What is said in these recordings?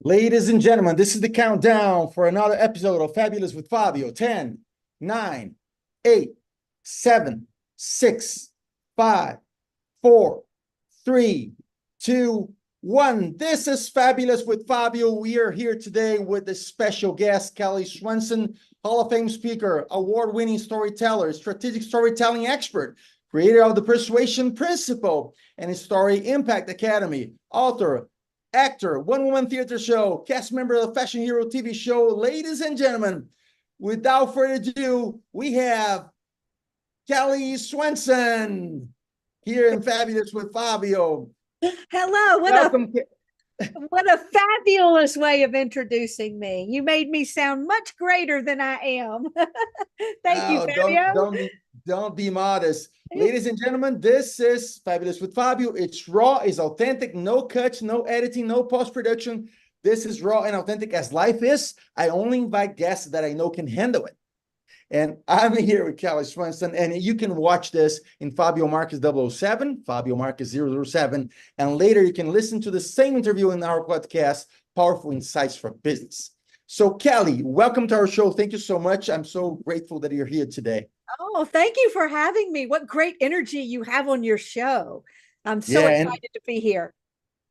Ladies and gentlemen, this is the countdown for another episode of Fabulous with Fabio. 10, 9, 8, 7, 6, 5, 4, 3, 2, 1. This is Fabulous with Fabio. We are here today with a special guest, Kelly Swanson, Hall of Fame speaker, award-winning storyteller, strategic storytelling expert, creator of the Persuasion Principle and his Story Impact Academy, author, actor, one-woman theater show, cast member of the Fashion Hero TV show. Ladies and gentlemen, without further ado, we have Kelly Swanson here in Fabulous with Fabio. Hello, Welcome. what a fabulous way of introducing me. You made me sound much greater than I am. Thank you, Oh, Fabio. don't be modest. Ladies and gentlemen, this is Fabulous with Fabio. It's raw, it's authentic, no cuts, no editing, no post-production. This is raw and authentic as life is. I only invite guests that I know can handle it. And I'm here with Kelly Swanson, and you can watch this in Fabio Marques 007, Fabio Marques 007, and later you can listen to the same interview in our podcast, Powerful Insights for Business. So Kelly, welcome to our show. Thank you so much. I'm so grateful that you're here today. Oh, thank you for having me. What great energy you have on your show. I'm so Yeah, excited to be here.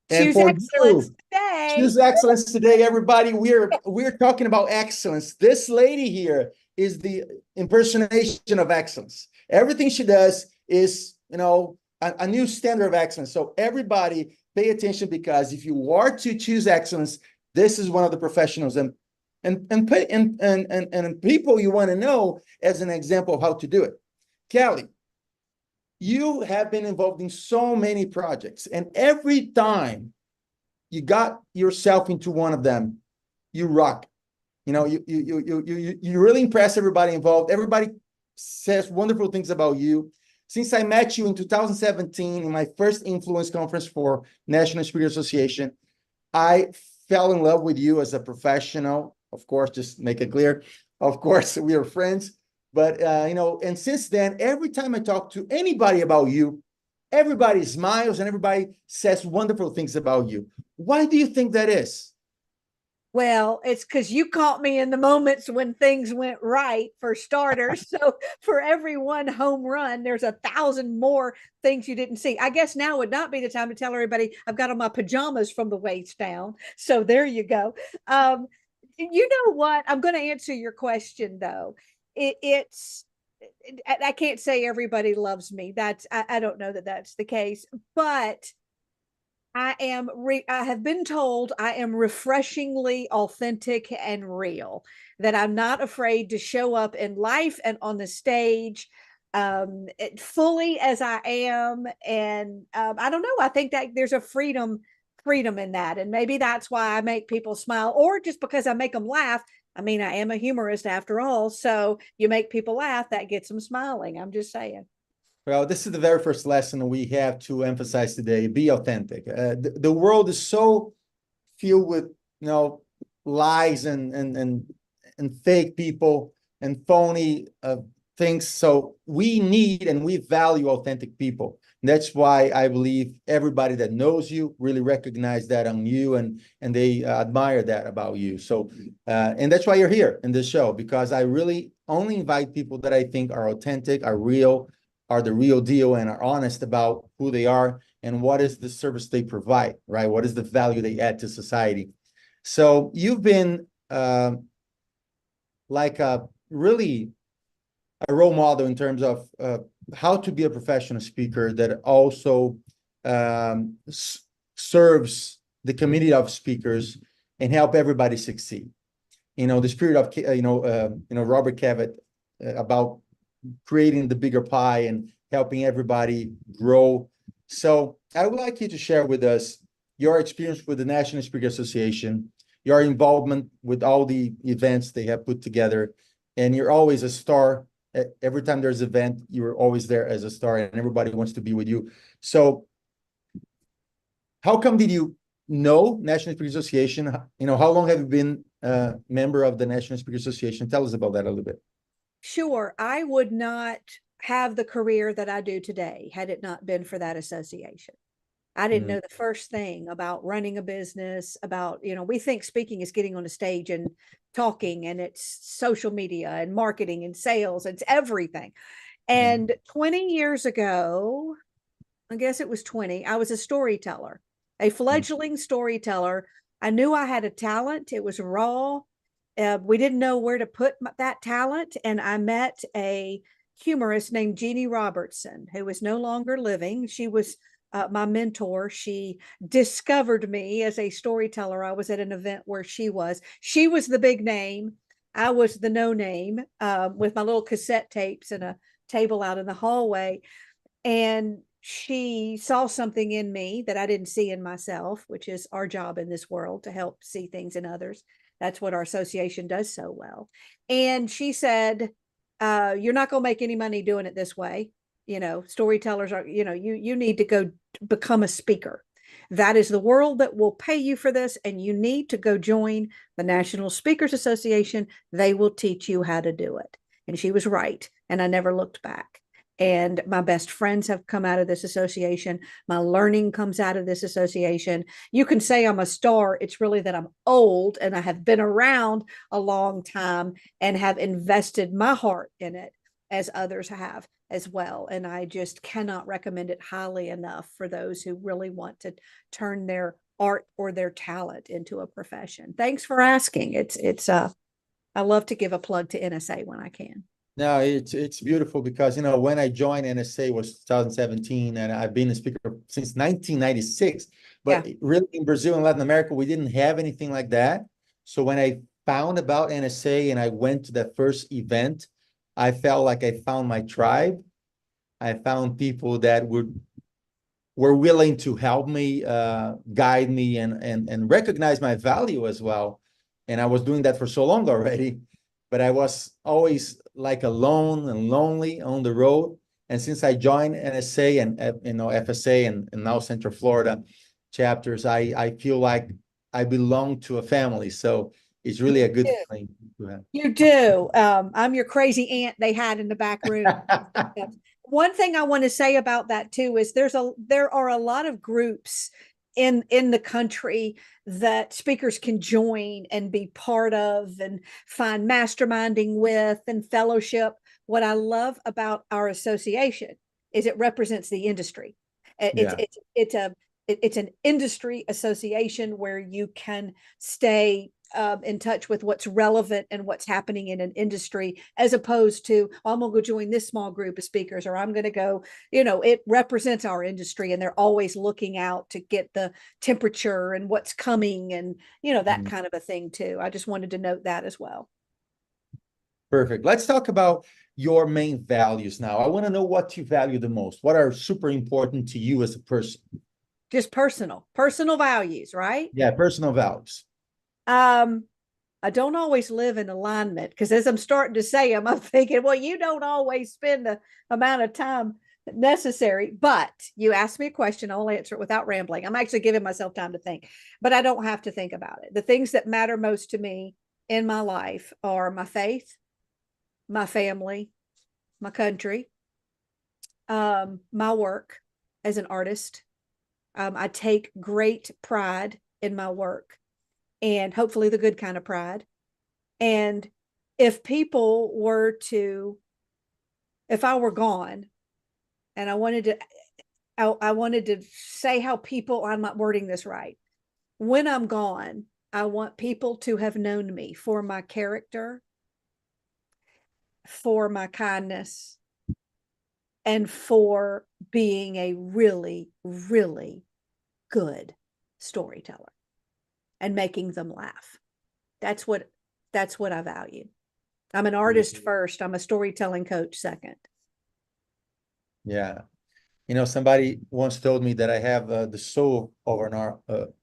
and Choose for excellence you, today. choose excellence today, everybody. We're talking about excellence. This lady here is the impersonation of excellence. Everything she does is, a new standard of excellence. So everybody pay attention, because if you are to choose excellence, this is one of the professionals and people you want to know as an example of how to do it. Kelly, you have been involved in so many projects, and every time you got yourself into one of them, you rock. You really impress everybody involved. Everybody says wonderful things about you. Since I met you in 2017 in my first influence conference for National Speaker Association, I fell in love with you as a professional. Of course, just make it clear. Of course, we are friends. But, and since then, every time I talk to anybody about you, everybody smiles and everybody says wonderful things about you. Why do you think that is? Well, it's because you caught me in the moments when things went right, for starters. So for every one home run, there's 1,000 more things you didn't see. I guess now would not be the time to tell everybody I've got on my pajamas from the waist down. So there you go. You know what? I'm going to answer your question though. It's I can't say everybody loves me. I don't know that that's the case, but I have been told I am refreshingly authentic and real, that I'm not afraid to show up in life and on the stage fully as I am. And I don't know, I think that there's a freedom in that. And maybe that's why I make people smile, or just because I make them laugh. I mean, I am a humorist after all. So you make people laugh, that gets them smiling. I'm just saying. Well, this is the very first lesson we have to emphasize today. Be authentic. The world is so filled with, lies and fake people and phony things. So we need and we value authentic people. And that's why I believe everybody that knows you really recognize that on you, and they admire that about you. So, and that's why you're here in this show, because I really only invite people that I think are authentic, are real, are the real deal, and are honest about who they are and what is the service they provide, right? What is the value they add to society? So you've been like really a role model in terms of how to be a professional speaker that also serves the community of speakers and help everybody succeed. The spirit of Robert Cavett about creating the bigger pie and helping everybody grow. So I would like you to share with us your experience with the National Speaker Association, your involvement with all the events they have put together, and you're always a star. Every time there's an event, you're always there as a star, and everybody wants to be with you. So how come did you know National Speaker Association? How long have you been a member of the National Speaker Association? Tell us about that a little bit. Sure, I would not have the career that I do today had it not been for that association. I didn't Mm, know the first thing about running a business, about, we think speaking is getting on a stage and talking, and it's social media and marketing and sales, it's everything. mm, And 20 years ago, I guess it was 20, I was a storyteller, a mm, fledgling storyteller. I knew I had a talent. It was raw. We didn't know where to put that talent. And I met a humorist named Jeannie Robertson, who is no longer living. She was my mentor. She discovered me as a storyteller. I was at an event where she was. She was the big name. I was the no name, with my little cassette tapes and a table out in the hallway. And she saw something in me that I didn't see in myself, which is our job in this world, to help see things in others. That's what our association does so well. And she said, you're not going to make any money doing it this way. Storytellers are, you need to go become a speaker. That is the world that will pay you for this. And you need to go join the National Speakers Association. They will teach you how to do it. And she was right. And I never looked back. And my best friends have come out of this association. My learning comes out of this association. You can say I'm a star. It's really that I'm old and I have been around a long time and have invested my heart in it, as others have as well. And I just cannot recommend it highly enough for those who really want to turn their art or their talent into a profession. Thanks for asking. I love to give a plug to NSA when I can. No, it's beautiful because when I joined NSA was 2017, and I've been a speaker since 1996. Yeah. But really, in Brazil and Latin America, we didn't have anything like that. So when I found about NSA and I went to that first event, I felt like I found my tribe. I found people that were willing to help me, guide me, and recognize my value as well. And I was doing that for so long already, but I was always like alone and lonely on the road. And since I joined NSA and FSA and now Central Florida chapters, I feel like I belong to a family. So it's really a good feeling to have. You do. I'm your crazy aunt they had in the back room. One thing I want to say about that too is there are a lot of groups in the country that speakers can join and be part of and find masterminding with and fellowship. What I love about our association is it represents the industry. It's Yeah. it's it's a it's an industry association where you can stay in touch with what's relevant and what's happening in an industry, as opposed to, oh, I'm going to go join this small group of speakers, or I'm going to go, it represents our industry and they're always looking out to get the temperature and what's coming and, that Mhm. kind of a thing too. I just wanted to note that as well. Perfect. Let's talk about your main values now. I want to know what you value the most. What are super important to you as a person? Just personal values, right? Yeah, personal values. Um, I don't always live in alignment because as I'm starting to say them, I'm thinking, well, you don't always spend the amount of time necessary. But you ask me a question, I'll answer it without rambling. I'm actually giving myself time to think, but I don't have to think about it. The things that matter most to me in my life are my faith, my family, my country, my work as an artist. I take great pride in my work, and hopefully the good kind of pride. And if people were to, if I were gone and I wanted to say how people, I'm not wording this right. When I'm gone, I want people to have known me for my character, for my kindness, and for being a really, really good storyteller and making them laugh. That's what I value. I'm an artist first. I'm a storytelling coach second. Yeah. Somebody once told me that I have the soul of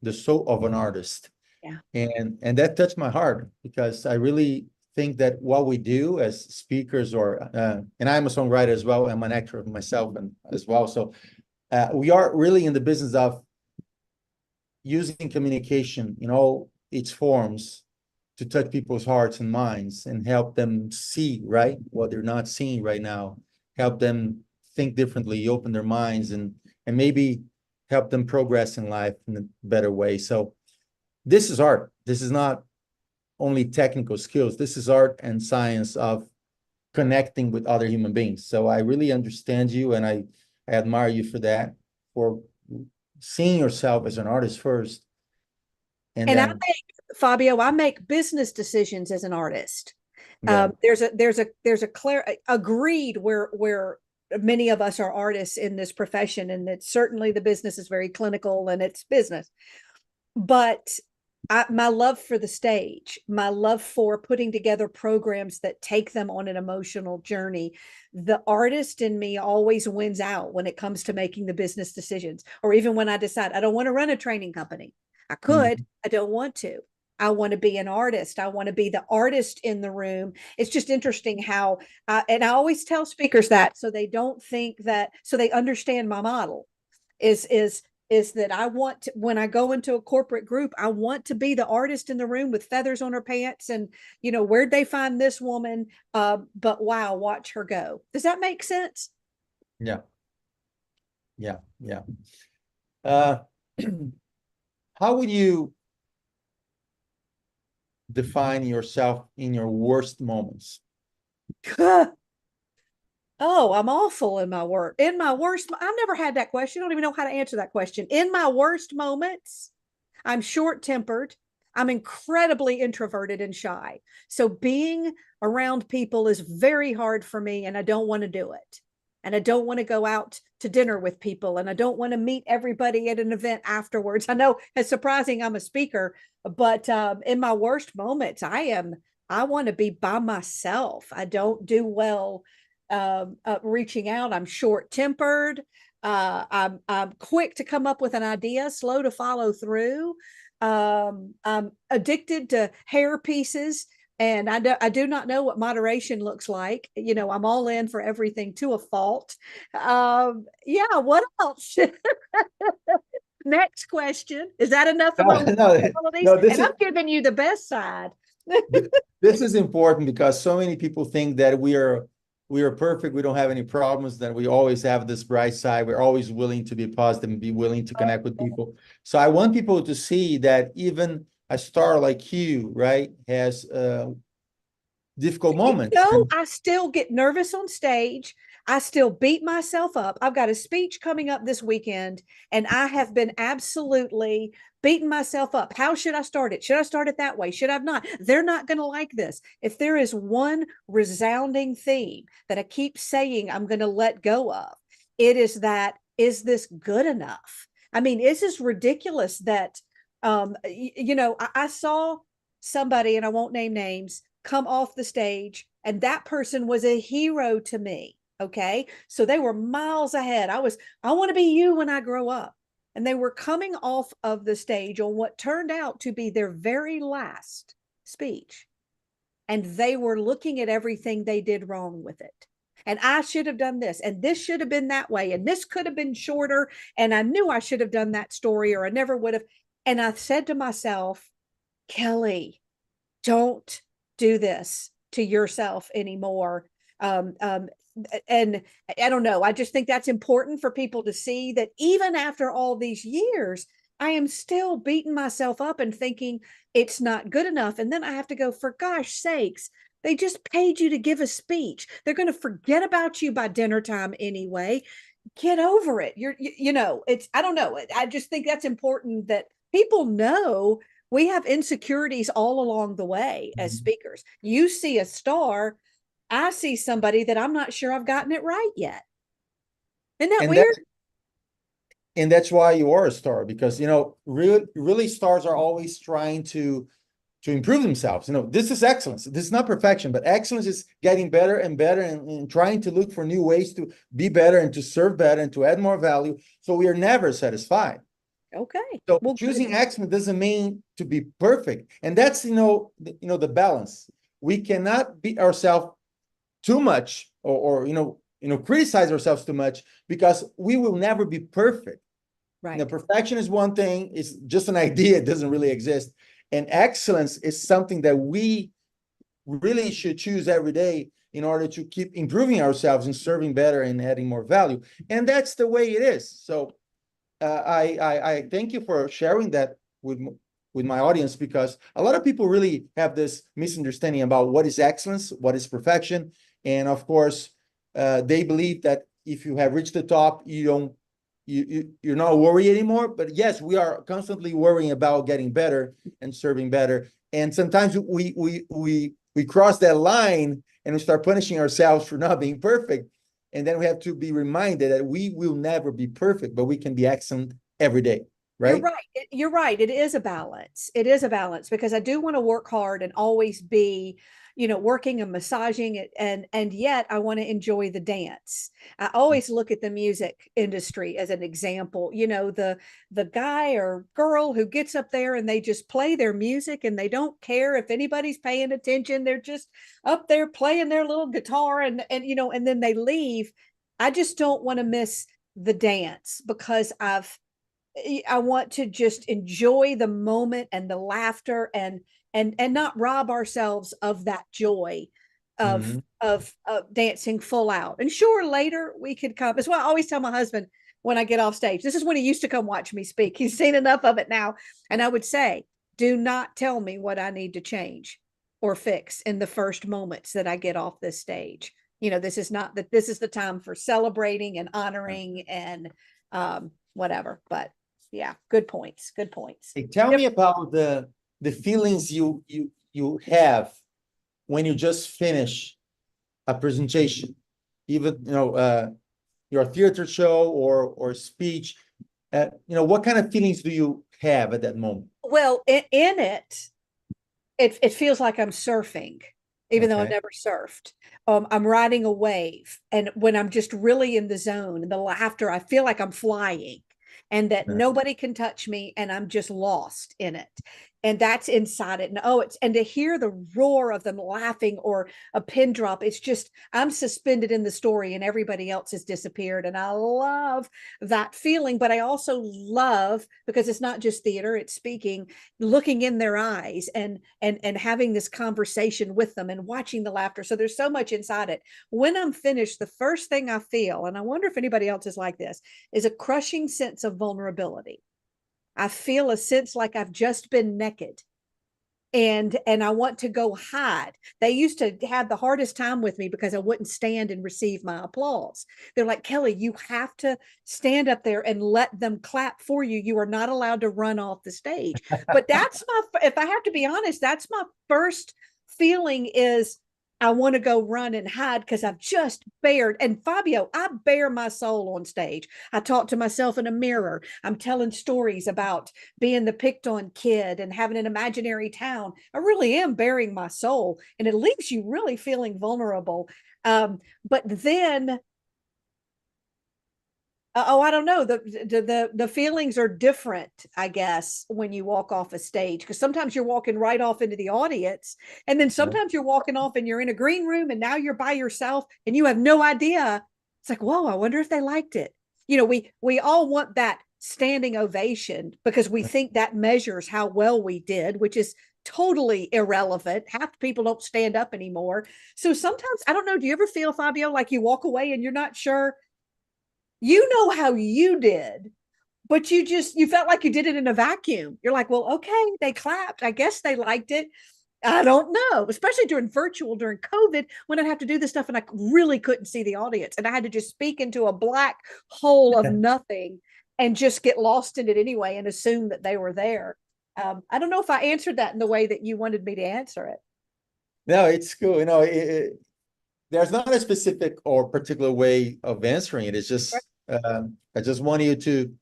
the soul of an artist, Yeah. and that touched my heart because I really think that what we do as speakers, and I'm a songwriter as well. I'm an actor myself and as well. So we are really in the business of using communication in all its forms to touch people's hearts and minds and help them see right what they're not seeing right now, help them think differently, open their minds, and maybe help them progress in life in a better way. So this is art. This is not only technical skills. This is art and science of connecting with other human beings. So I really understand you, and I admire you for that, for seeing yourself as an artist first. And then, Fabio, I make business decisions as an artist. yeah. There's a clear agreed where many of us are artists in this profession, and it's certainly the business is very clinical and it's business. But my love for the stage, my love for putting together programs that take them on an emotional journey, the artist in me always wins out when it comes to making the business decisions. Or even when I decide I don't want to run a training company. I could, I don't want to. I want to be an artist. I want to be the artist in the room. It's just interesting how, and I always tell speakers that so they don't think that, so they understand my model is that I want to, when I go into a corporate group, I want to be the artist in the room with feathers on her pants and, you know, where'd they find this woman? But wow, watch her go. Does that make sense? Yeah. Yeah. Yeah. How would you define yourself in your worst moments? Oh, I'm awful in my work. In my worst, I've never had that question. I don't even know how to answer that question. In my worst moments, I'm short-tempered. I'm incredibly introverted and shy. So being around people is very hard for me, and I don't want to do it. And I don't want to go out to dinner with people, and I don't want to meet everybody at an event afterwards. I know it's surprising I'm a speaker, but in my worst moments, I want to be by myself. I don't do well reaching out. I'm short-tempered. I'm quick to come up with an idea, slow to follow through. I'm addicted to hair pieces, and I do not know what moderation looks like. You know, I'm all in for everything to a fault. Yeah, what else? Next question. Is that enough of my qualities? And I'm giving you the best side. This is important because so many people think that we are perfect. We don't have any problems. That we always have this bright side. We're always willing to be positive and be willing to connect with people. So I want people to see that even a star like you, right, has difficult moments. You know, I still get nervous on stage. I still beat myself up. I've got a speech coming up this weekend, and I have been absolutely beating myself up. How should I start it? Should I start it that way? Should I not? They're not going to like this. If there is one resounding theme that I keep saying I'm going to let go of, it is that, is this good enough? I mean, is this ridiculous that, you know, I saw somebody, and I won't name names, come off the stage, and that person was a hero to me. Okay. So they were miles ahead. I want to be you when I grow up. And they were coming off of the stage on what turned out to be their very last speech. And they were looking at everything they did wrong with it. And I should have done this, and this should have been that way, and this could have been shorter. And I knew I should have done that story, or I never would have. And I said to myself, Kelly, don't do this to yourself anymore. And I don't know, I just think that's important for people to see that even after all these years, I am still beating myself up and thinking it's not good enough. And then I have to go, for gosh sakes, they just paid you to give a speech. They're going to forget about you by dinner time anyway. Get over it. You know, I don't know. I just think that's important that people know we have insecurities all along the way as speakers. You see a star, I see somebody that I'm not sure I've gotten it right yet. Isn't that weird? And that's why you are a star, because, you know, really stars are always trying to improve themselves. You know, this is excellence. This is not perfection, but excellence is getting better and better, and trying to look for new ways to be better and to serve better and to add more value. So we are never satisfied. Okay. So choosing excellence doesn't mean to be perfect. And that's, you know, the balance. We cannot beat ourselves too much, or criticize ourselves too much, because we will never be perfect. Right. You know, perfection is one thing. It's just an idea. It doesn't really exist. And excellence is something that we really should choose every day in order to keep improving ourselves and serving better and adding more value. And that's the way it is. So I thank you for sharing that with my audience, because a lot of people really have this misunderstanding about what is excellence, what is perfection, and of course, they believe that if you have reached the top, you're not worried anymore. But yes, we are constantly worrying about getting better and serving better, and sometimes we cross that line and we start punishing ourselves for not being perfect. And then we have to be reminded that we will never be perfect, but we can be excellent every day, You're right? right. You're right. It is a balance. It is a balance because I do want to work hard and always be, working and massaging it, and yet I want to enjoy the dance. I always look at the music industry as an example. The guy or girl who gets up there and they just play their music and they don't care if anybody's paying attention. They're just up there playing their little guitar and then they leave. I just don't want to miss the dance because I want to just enjoy the moment and the laughter and not rob ourselves of that joy of Mhm. of dancing full out. And sure, later we could come. That's why I always tell my husband when I get off stage. This is when he used to come watch me speak. He's seen enough of it now, and I would say, "Do not tell me what I need to change or fix in the first moments that I get off this stage. This is not that. This is the time for celebrating and honoring and whatever." But yeah, good points. Good points. Hey, tell me about the feelings you have when you just finish a presentation, even your theater show or speech. What kind of feelings do you have at that moment? Well, in it feels like I'm surfing, even though I've Okay. never surfed. I'm riding a wave, and when I'm just really in the zone and the laughter, I feel like I'm flying, and that Yeah. nobody can touch me, and I'm just lost in it. And that's inside it. And to hear the roar of them laughing or a pin drop, it's just I'm suspended in the story and everybody else has disappeared. And I love that feeling, but I also love because it's not just theater, it's speaking, looking in their eyes and having this conversation with them and watching the laughter. So there's so much inside it. When I'm finished, the first thing I feel, and I wonder if anybody else is like this, is a crushing sense of vulnerability. I feel a sense like I've just been naked and I want to go hide. They used to have the hardest time with me because I wouldn't stand and receive my applause. They're like, Kelly, you have to stand up there and let them clap for you. You are not allowed to run off the stage. But if I have to be honest, that's my first feeling is I want to go run and hide because I've just bared. And Fabio, I bare my soul on stage. I talk to myself in a mirror. I'm telling stories about being the picked on kid and having an imaginary town. I really am bearing my soul, and it leaves you really feeling vulnerable. But then I don't know. The feelings are different, I guess, when you walk off a stage, because sometimes you're walking right off into the audience, and then Yeah. sometimes you're walking off and you're in a green room, and now you're by yourself, and you have no idea. It's like, whoa, I wonder if they liked it. We all want that standing ovation because we think that measures how well we did, which is totally irrelevant. Half the people don't stand up anymore. So sometimes I don't know. Do you ever feel, Fabio, like you walk away and you're not sure? You know how you did, but you felt like you did it in a vacuum. You're like, well, okay, they clapped. I guess they liked it. I don't know, especially during COVID, when I'd have to do this stuff and I really couldn't see the audience. And I had to just speak into a black hole of nothing and just get lost in it anyway and assume that they were there. I don't know if I answered that in the way that you wanted me to answer it. No, it's cool. There's not a specific or particular way of answering it. It's just I just want you to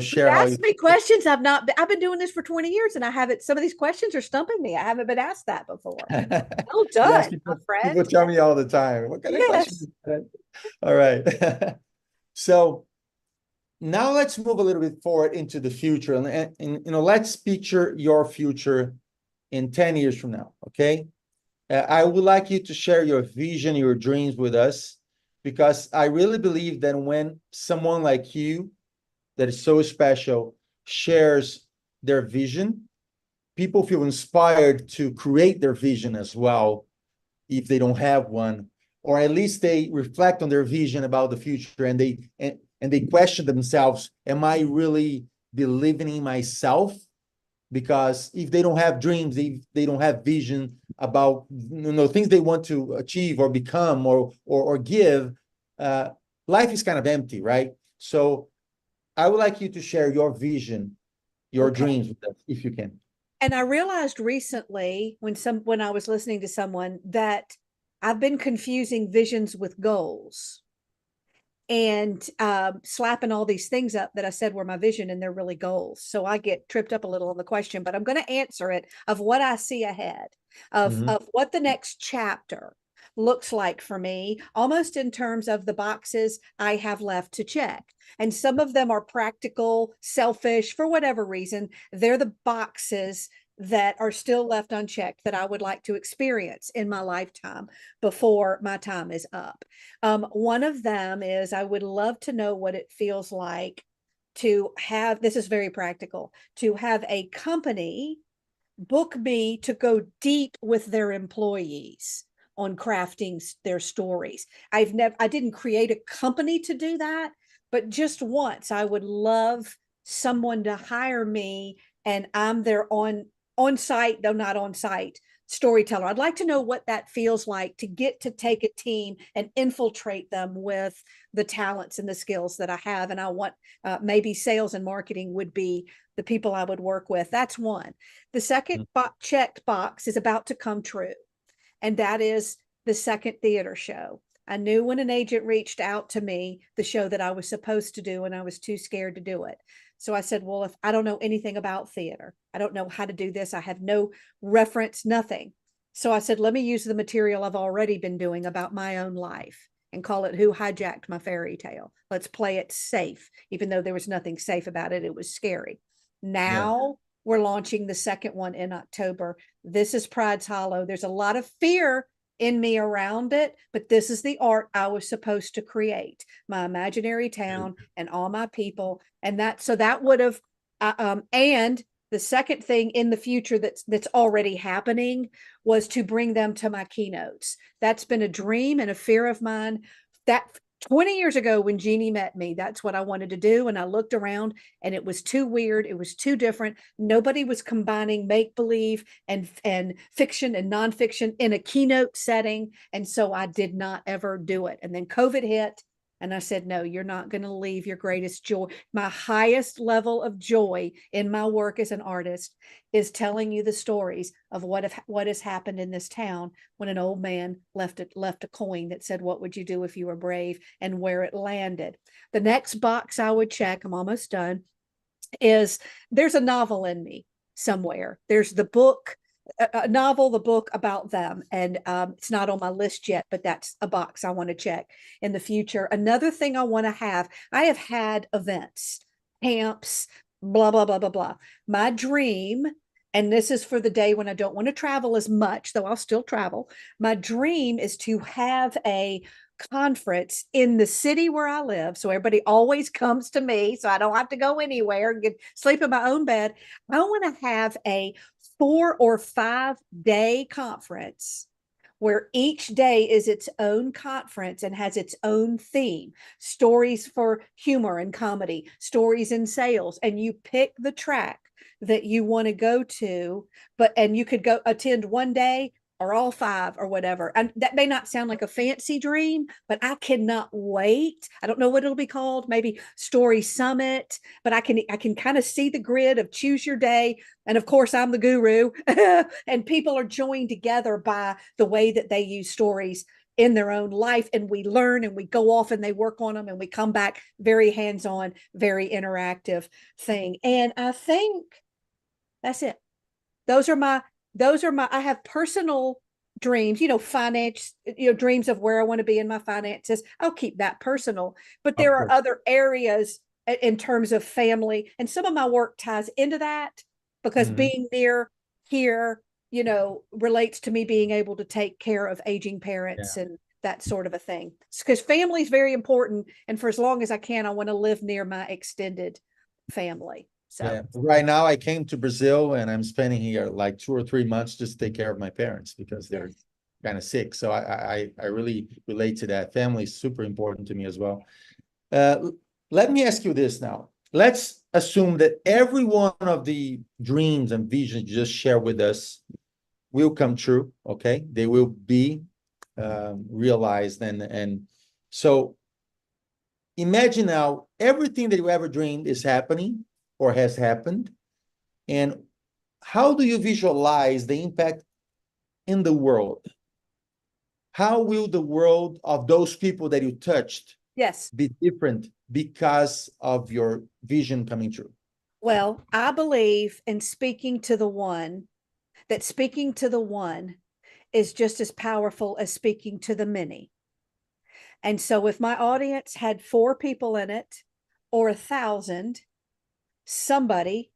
share how you. Ask me questions. I've been doing this for 20 years and I haven't, some of these questions are stumping me. I haven't been asked that before. Well Yes, done, my people friend. tell me all the time, what kind of question Yes. is that? All right. So now let's move a little bit forward into the future, and let's picture your future in 10 years from now. Okay. I would like you to share your vision, your dreams with us, because I really believe that when someone like you, that is so special, shares their vision, people feel inspired to create their vision as well, if they don't have one, or at least they reflect on their vision about the future, and and they question themselves, am I really believing in myself? Because if they don't have dreams, they don't have vision about things they want to achieve or become or give, life is kind of empty, right? So I would like you to share your vision, your dreams with us, if you can. And I realized recently when I was listening to someone that I've been confusing visions with goals and slapping all these things up that I said were my vision and they're really goals. So I get tripped up a little on the question, but I'm going to answer it of what I see ahead, of what the next chapter looks like for me, almost in terms of the boxes I have left to check. And some of them are practical, selfish, for whatever reason. They're the boxes that are still left unchecked that I would like to experience in my lifetime before my time is up. One of them is I would love to know what it feels like to have, this is very practical, to have a company book me to go deep with their employees on crafting their stories. I didn't create a company to do that, but just once I would love someone to hire me and I'm their on site, though not on site, storyteller. I'd like to know what that feels like to get to take a team and infiltrate them with the talents and the skills that I have. And I want maybe sales and marketing would be the people I would work with. That's one. The second checked box is about to come true. And that is the second theater show. I knew when an agent reached out to me, the show that I was supposed to do, and I was too scared to do it. So I said, well, if I don't know anything about theater, I don't know how to do this. I have no reference, nothing. So I said, let me use the material I've already been doing about my own life and call it Who Hijacked My Fairy Tale. Let's play it safe, even though there was nothing safe about it. It was scary. Now we're launching the second one in October. This is Pride's Hollow. There's a lot of fear in me around it, but this is the art I was supposed to create, my imaginary town and all my people. And that would have, and the second thing in the future that's already happening was to bring them to my keynotes. That's been a dream and a fear of mine. That 20 years ago when Jeannie met me, that's what I wanted to do. And I looked around and it was too weird. It was too different. Nobody was combining make-believe and fiction and nonfiction in a keynote setting. And so I did not ever do it. And then COVID hit. And I said, no, you're not going to leave your greatest joy. My highest level of joy in my work as an artist is telling you the stories of what has happened in this town when an old man left a coin that said, what would you do if you were brave, and where it landed. The next box I would check, I'm almost done, is there's a novel in me somewhere. There's the book, a novel, the book about them. And it's not on my list yet, but that's a box I want to check in the future. Another thing I want to have, I have had events, camps, blah, blah, blah, blah, blah. My dream, and this is for the day when I don't want to travel as much, though I'll still travel. My dream is to have a conference in the city where I live. So everybody always comes to me. So I don't have to go anywhere and sleep in my own bed. I want to have a 4 or 5 day conference where each day is its own conference and has its own theme. Stories for humor and comedy, stories in sales, and you pick the track that you want to go to, and you could go attend one day or all 5 or whatever. And that may not sound like a fancy dream, but I cannot wait. I don't know what it'll be called, maybe Story Summit, but I can kind of see the grid of choose your day. And of course, I'm the guru and people are joined together by the way that they use stories in their own life. And we learn and we go off and they work on them and we come back, very hands-on, very interactive thing. And I think that's it. Those are my, I have personal dreams, finance, dreams of where I want to be in my finances. I'll keep that personal, but there are other areas in terms of family. And some of my work ties into that because being near here, relates to me being able to take care of aging parents and that sort of a thing. Because family is very important. And for as long as I can, I want to live near my extended family. So right now I came to Brazil and I'm spending here like 2 or 3 months just to take care of my parents because they're kind of sick. So I really relate to that. Family is super important to me as well. let me ask you this now. Let's assume that every one of the dreams and visions you just share with us will come true. Okay, they will be realized, and so imagine now everything that you ever dreamed is happening or has happened, and how do you visualize the impact in the world? How will the world of those people that you touched Yes. be different because of your vision coming true? Well, I believe in speaking to the one, that speaking to the one is just as powerful as speaking to the many. And so if my audience had 4 people in it or 1,000, somebody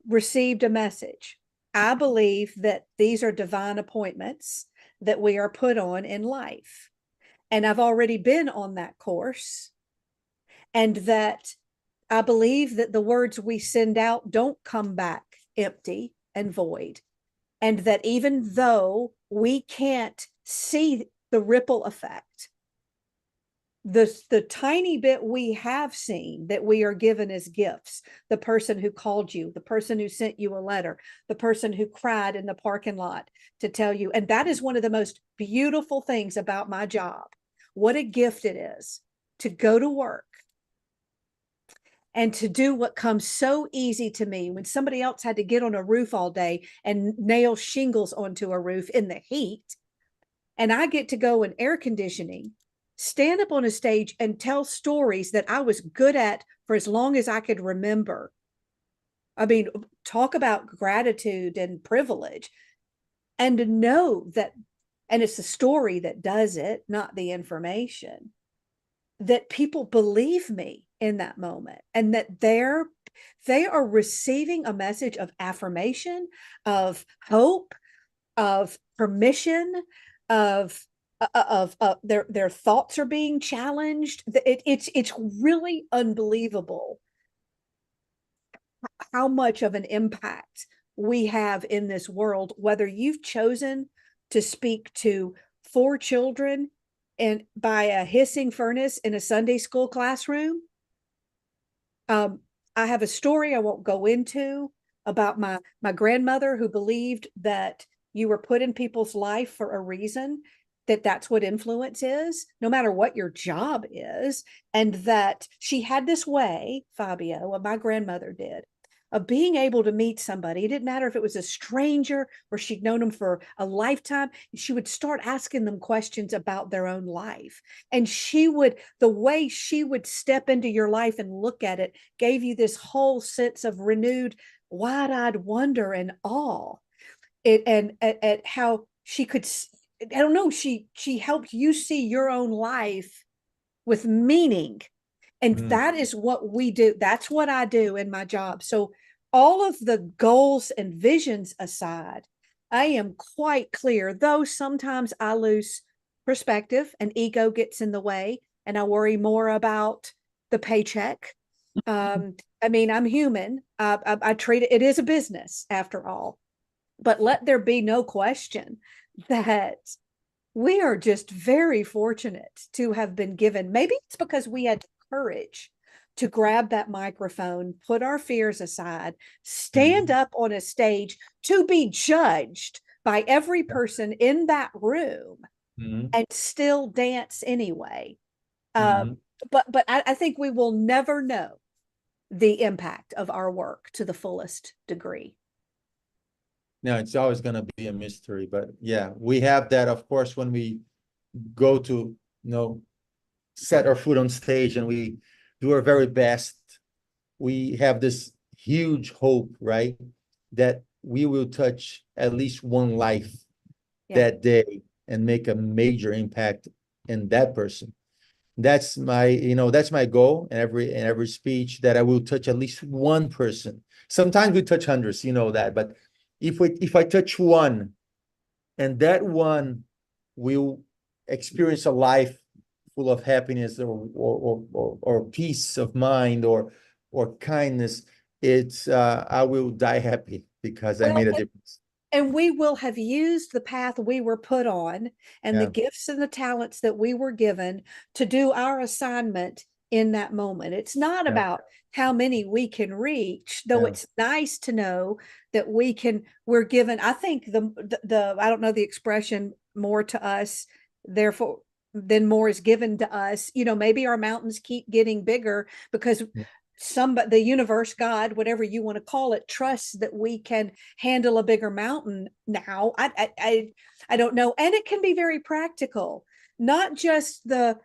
received a message. I believe that these are divine appointments that we are put on in life. And I've already been on that course, and that I believe that the words we send out don't come back empty and void. And that even though we can't see the ripple effect, the tiny bit we have seen that we are given as gifts, the person who called you, the person who sent you a letter, the person who cried in the parking lot to tell you, and that is one of the most beautiful things about my job. What a gift it is to go to work and to do what comes so easy to me when somebody else had to get on a roof all day and nail shingles onto a roof in the heat. And I get to go in air conditioning, stand up on a stage and tell stories that I was good at for as long as I could remember. I mean, talk about gratitude and privilege. And to know that, and it's the story that does it, not the information, that people believe me in that moment, and that they are receiving a message of affirmation, of hope, of permission, of their thoughts are being challenged. It's really unbelievable how much of an impact we have in this world, whether you've chosen to speak to 4 children and by a hissing furnace in a Sunday school classroom. I have a story I won't go into about my grandmother, who believed that you were put in people's life for a reason, that that's what influence is, no matter what your job is. And that she had this way, Fabio, what my grandmother did, of being able to meet somebody. It didn't matter if it was a stranger or she'd known them for a lifetime. She would start asking them questions about their own life. And the way she would step into your life and look at it gave you this whole sense of renewed, wide-eyed wonder and awe. And at how she could, I don't know, she helped you see your own life with meaning. And that is what we do. That's what I do in my job. So all of the goals and visions aside, I am quite clear, though sometimes I lose perspective and ego gets in the way and I worry more about the paycheck. I mean, I'm human. I treat it is a business after all. But let there be no question that we are just very fortunate to have been given. Maybe it's because we had courage to grab that microphone, put our fears aside, stand up on a stage to be judged by every person in that room, and still dance anyway. But I think we will never know the impact of our work to the fullest degree. No, it's always going to be a mystery, but yeah, we have that, of course, when we go to, set our foot on stage and we do our very best. We have this huge hope, right? That we will touch at least one life that day and make a major impact in that person. That's my goal in every speech, that I will touch at least one person. Sometimes we touch hundreds, that, but if I touch one, and that one will experience a life full of happiness or peace of mind or kindness, it's I will die happy because I made a difference. And we will have used the path we were put on and the gifts and the talents that we were given to do our assignment in that moment. It's not about how many we can reach, though it's nice to know that we're given, I think the I don't know the expression, more to us, therefore then more is given to us. Maybe our mountains keep getting bigger because the universe, God, whatever you want to call it, trusts that we can handle a bigger mountain now. I don't know. And it can be very practical, not just the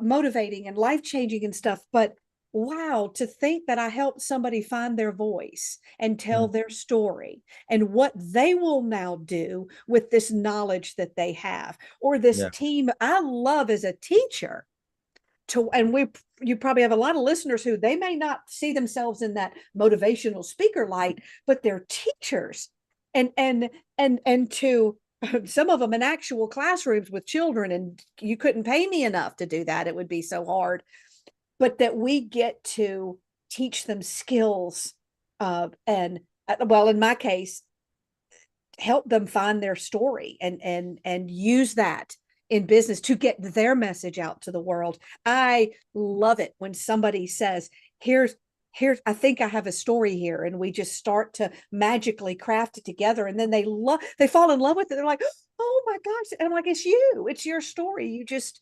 motivating and life-changing and stuff, but wow, to think that I helped somebody find their voice and tell their story and what they will now do with this knowledge that they have, or this team. I love as a teacher you probably have a lot of listeners who they may not see themselves in that motivational speaker light, but they're teachers, and to some of them in actual classrooms with children, and you couldn't pay me enough to do that. It would be so hard, but that we get to teach them skills, and well, in my case, help them find their story and use that in business to get their message out to the world. I love it when somebody says, here's, I think I have a story here. And we just start to magically craft it together. And then they fall in love with it. They're like, oh my gosh. And I'm like, it's your story. You just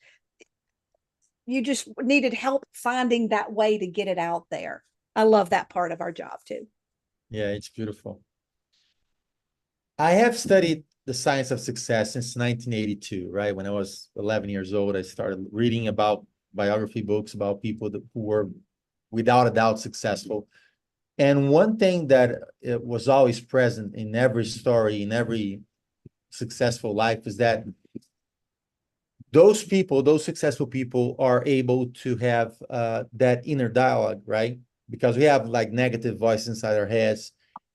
needed help finding that way to get it out there. I love that part of our job too. Yeah, it's beautiful. I have studied the science of success since 1982, right? When I was 11 years old, I started reading about biography books about people who were without a doubt successful. And one thing that it was always present in every story, in every successful life, is that those people, those successful people, are able to have that inner dialogue, right? Because we have like negative voices inside our heads,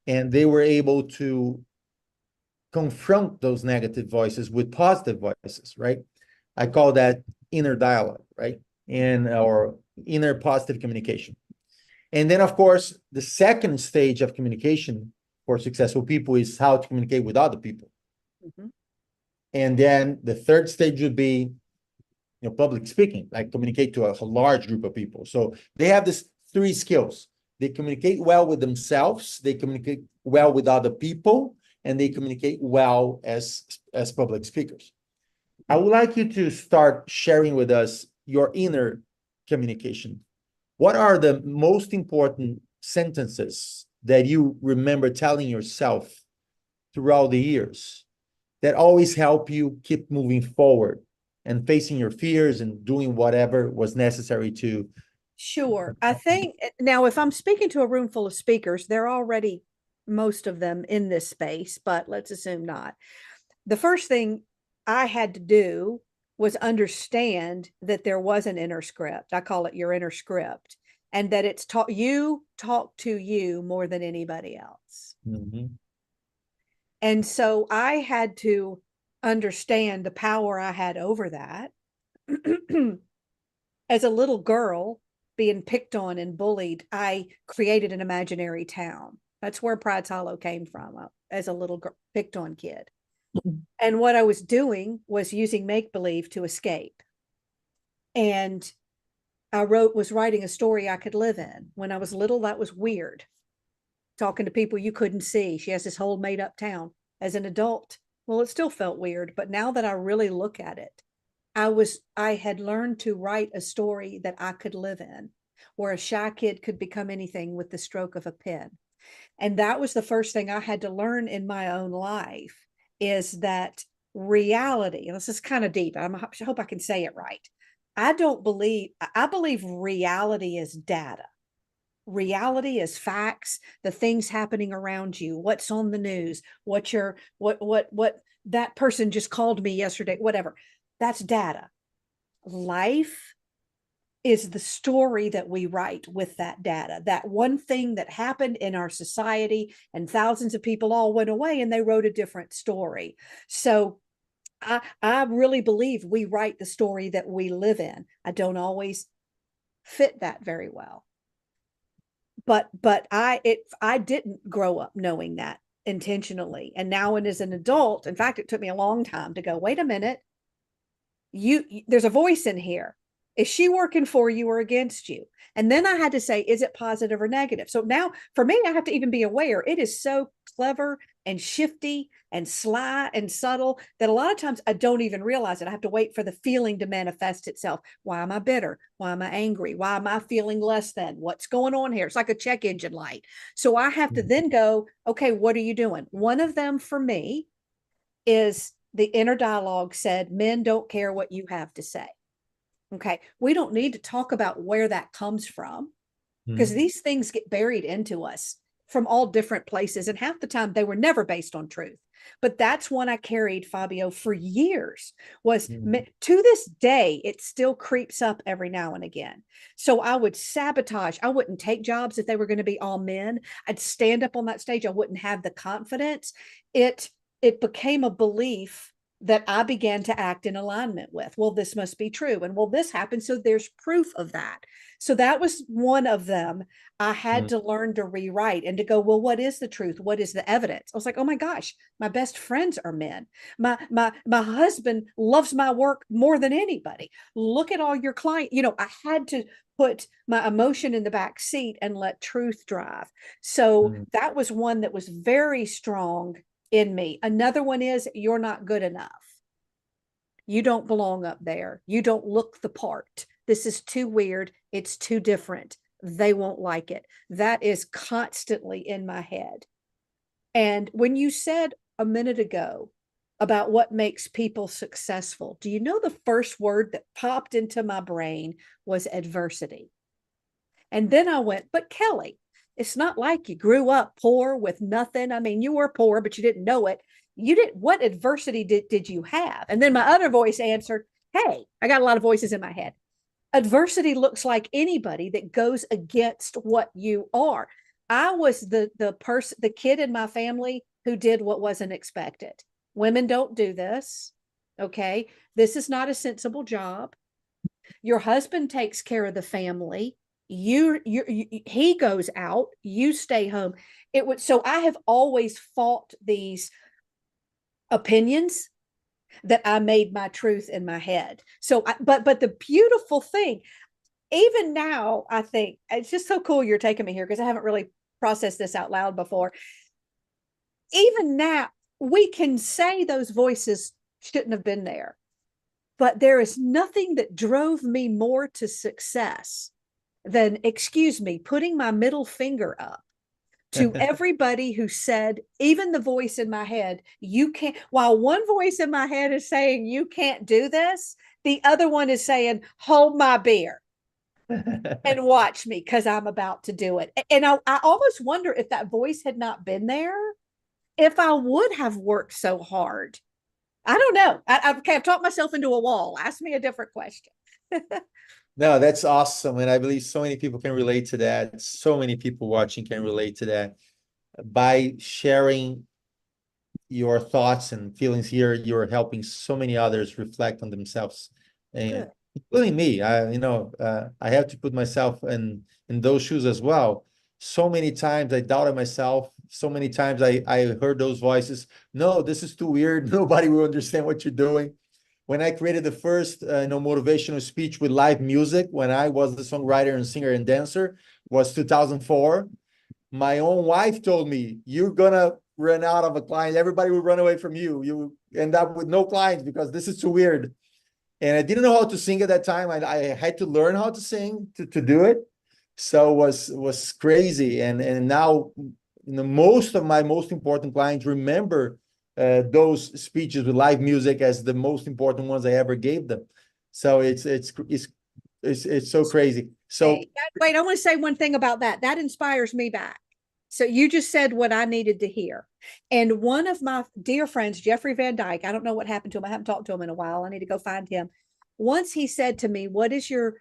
and they were able to confront those negative voices with positive voices, right? I call that inner dialogue, right? Or inner positive communication. And then, of course, the second stage of communication for successful people is how to communicate with other people. Mm-hmm. And then the third stage would be, public speaking, like communicate to a large group of people. So they have these three skills. They communicate well with themselves, they communicate well with other people, and they communicate well as public speakers. I would like you to start sharing with us your inner communication. What are the most important sentences that you remember telling yourself throughout the years that always help you keep moving forward and facing your fears and doing whatever was necessary to? Sure. I think now, if I'm speaking to a room full of speakers, they're already, most of them, in this space, but let's assume not. The first thing I had to do was understand that there was an inner script. I call it your inner script, and that it's you talk to you more than anybody else. Mm-hmm. And so I had to understand the power I had over that. As a little girl being picked on and bullied, I created an imaginary town. That's where Pride's Hollow came from, as a little girl, picked on kid. And what I was doing was using make-believe to escape. And I was writing a story I could live in. When I was little, that was weird. Talking to people you couldn't see. She has this whole made-up town. As an adult, well, it still felt weird. But now that I really look at it, I had learned to write a story that I could live in, where a shy kid could become anything with the stroke of a pen. And that was the first thing I had to learn in my own life, is that reality, and this is kind of deep, I hope I can say it right. I believe reality is data. Reality is facts, the things happening around you, what's on the news, what that person just called me yesterday, whatever. That's data. Life is the story that we write with that data. That one thing that happened in our society, and thousands of people all went away and they wrote a different story. So I really believe we write the story that we live in. I don't always fit that very well. But I didn't grow up knowing that intentionally. And now, and as an adult, in fact, it took me a long time to go, wait a minute, there's a voice in here. Is she working for you or against you? And then I had to say, is it positive or negative? So now for me, I have to even be aware. It is so clever and shifty and sly and subtle that a lot of times I don't even realize it. I have to wait for the feeling to manifest itself. Why am I bitter? Why am I angry? Why am I feeling less than? What's going on here? It's like a check engine light. So I have to then go, okay, what are you doing? One of them for me is the inner dialogue said, men don't care what you have to say. Okay. We don't need to talk about where that comes from because these things get buried into us from all different places. And half the time they were never based on truth. But that's one I carried, Fabio, for years. Was to this day, it still creeps up every now and again. So I would sabotage. I wouldn't take jobs if they were going to be all men. I'd stand up on that stage. I wouldn't have the confidence. It became a belief that I began to act in alignment with. Well, this must be true. And well, this happened. So there's proof of that. So that was one of them. I had to learn to rewrite and to go, well, what is the truth? What is the evidence? I was like, oh my gosh, my best friends are men. My husband loves my work more than anybody. Look at all your clients. I had to put my emotion in the back seat and let truth drive. So that was one that was very strong in me. Another one is, you're not good enough. You don't belong up there. You don't look the part. This is too weird. It's too different. They won't like it. That is constantly in my head. And when you said a minute ago about what makes people successful, do you know the first word that popped into my brain was adversity? And then I went, but Kelly, it's not like you grew up poor with nothing. I mean, you were poor, but you didn't know it. What adversity did you have? And then my other voice answered, hey, I got a lot of voices in my head. Adversity looks like anybody that goes against what you are. I was the kid in my family who did what wasn't expected. Women don't do this. Okay. This is not a sensible job. Your husband takes care of the family. He goes out, you stay home. So I have always fought these opinions that I made my truth in my head. So but the beautiful thing, even now, I think it's just so cool you're taking me here because I haven't really processed this out loud before. Even now, we can say those voices shouldn't have been there, but there is nothing that drove me more to success than, excuse me, putting my middle finger up to everybody who said, even the voice in my head, you can't, while one voice in my head is saying, you can't do this, the other one is saying, hold my beer and watch me because I'm about to do it. And I almost wonder if that voice had not been there, if I would have worked so hard. I don't know. I've talked myself into a wall. Ask me a different question. No, that's awesome. And I believe so many people can relate to that. So many people watching can relate to that. By sharing your thoughts and feelings here, you're helping so many others reflect on themselves, and including me. I have to put myself in those shoes as well. So many times I doubted myself. So many times I heard those voices. No, this is too weird. Nobody will understand what you're doing. When I created the first motivational speech with live music, when I was the songwriter and singer and dancer, was 2004. My own wife told me, you're gonna run out of a client. Everybody will run away from you. You end up with no clients because this is too weird. And I didn't know how to sing at that time. I had to learn how to sing to do it. So it was crazy. And now, most of my most important clients remember those speeches with live music as the most important ones I ever gave them. So it's so crazy. So wait, I want to say one thing about that. That inspires me back. So you just said what I needed to hear. And one of my dear friends, Jeffrey Van Dyke, I don't know what happened to him. I haven't talked to him in a while. I need to go find him. Once he said to me, what is your